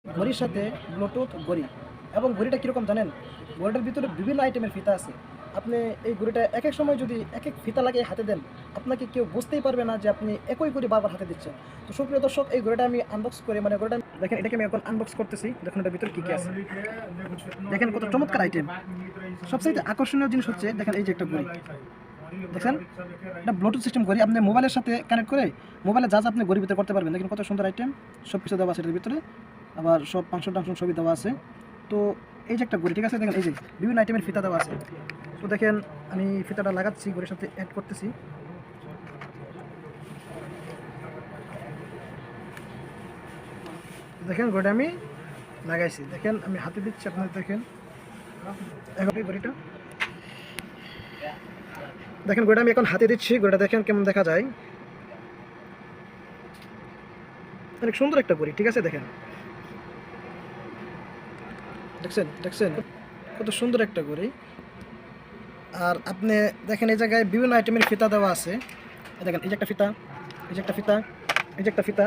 ঘড়ির সাথে ব্লুটুথ ঘড়ি এবং ঘড়িটা কীরকম জানেন? ঘড়িটার ভিতরে বিভিন্ন আইটেমের ফিতা আছে। আপনি এই ঘড়িটা একেক সময় যদি একেক ফিতা লাগিয়ে হাতে দেন, আপনাকে কেউ বুঝতেই পারবে না যে আপনি একই ঘড়ি বারবার হাতে দিচ্ছেন। তো সুপ্রিয় দর্শক, এই ঘড়িটা আমি আনবক্স করে ঘড়িটা দেখেন, এটাকে আমি এখন আনবক্স করতেছি। দেখুন এটার ভিতরে কী কী আছে। দেখেন কত চমৎকার আইটেম। সবচাইতে আকর্ষণীয় জিনিস হচ্ছে দেখেন এই যে একটা ঘড়ি। দেখছেন? এটা ব্লুটুথ সিস্টেম ঘড়ি। আপনি মোবাইলের সাথে কানেক্ট করে মোবাইলে যা আপনি ঘড়ির ভিতরে করতে পারবেন। দেখেন কত সুন্দর আইটেম। সব কিছু দেওয়া আছে এটার ভিতরে। আবার সব ফাংশন সবই দেওয়া আছে। তো এই যে একটা ঘড়ি, ঠিক আছে? দেখেন এই যে বিভিন্ন আইটেমের ফিতা দেওয়া আছে। তো দেখেন আমি ফিতাটা লাগাচ্ছি, ঘড়ির সাথে অ্যাড করতেছি। দেখেন ঘড়িটা আমি লাগাইছি। দেখেন আমি হাতে দিচ্ছি, আপনারা দেখেন। এখন এই ঘড়িটা দেখেন, ঘড়িটা আমি এখন হাতে দিচ্ছি। ঘড়িটা দেখেন কেমন দেখা যায়। অনেক সুন্দর একটা ঘড়ি, ঠিক আছে? দেখেন, দেখছেন দেখছেন কত সুন্দর একটা ঘড়ি। আর আপনি দেখেন এই জায়গায় বিভিন্ন আইটেমের ফিতা দেওয়া আছে। দেখেন এই যে একটা ফিতা, এই যে একটা ফিতা, এই যে একটা ফিতা।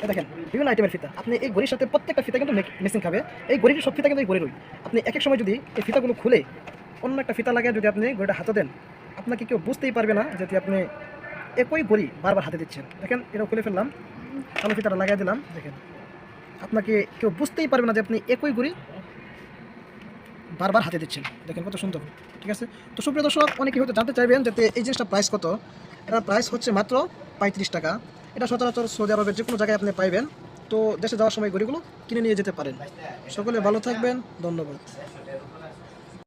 দেখেন বিভিন্ন আইটেমের ফিতা। আপনি এই ঘড়ির সাথে প্রত্যেকটা ফিতা কিন্তু মেসিং খাবে। এই ঘড়ির সব ফিতা কিন্তু এই ঘড়িরই। আপনি এক এক সময় যদি এই ফিতাগুলো খুলে অন্য একটা ফিতা লাগিয়ে যদি আপনি ঘড়িটা হাতে দেন, আপনাকে কেউ বুঝতেই পারবে না যদি আপনি একই ঘড়ি বারবার হাতে দিচ্ছেন। দেখেন এটাও খুলে ফেললাম, তাহলে ফিতাটা লাগিয়ে দিলাম। দেখেন আপনাকে কেউ বুঝতেই পারবে না যে আপনি একই ঘড়ি বারবার হাতে দিচ্ছেন। দেখেন কত সুন্দর, ঠিক আছে? তো সুপ্রিয় দর্শক, অনেকে হয়তো জানতে চাইবেন যে এই জিনিসটা প্রাইস কত। এটার প্রাইস হচ্ছে মাত্র 35 টাকা। এটা সচরাচর সৌদি আরবের যে কোনো জায়গায় আপনি পাইবেন। তো দেশে যাওয়ার সময় ঘড়িগুলো কিনে নিয়ে যেতে পারেন। সকলে ভালো থাকবেন, ধন্যবাদ।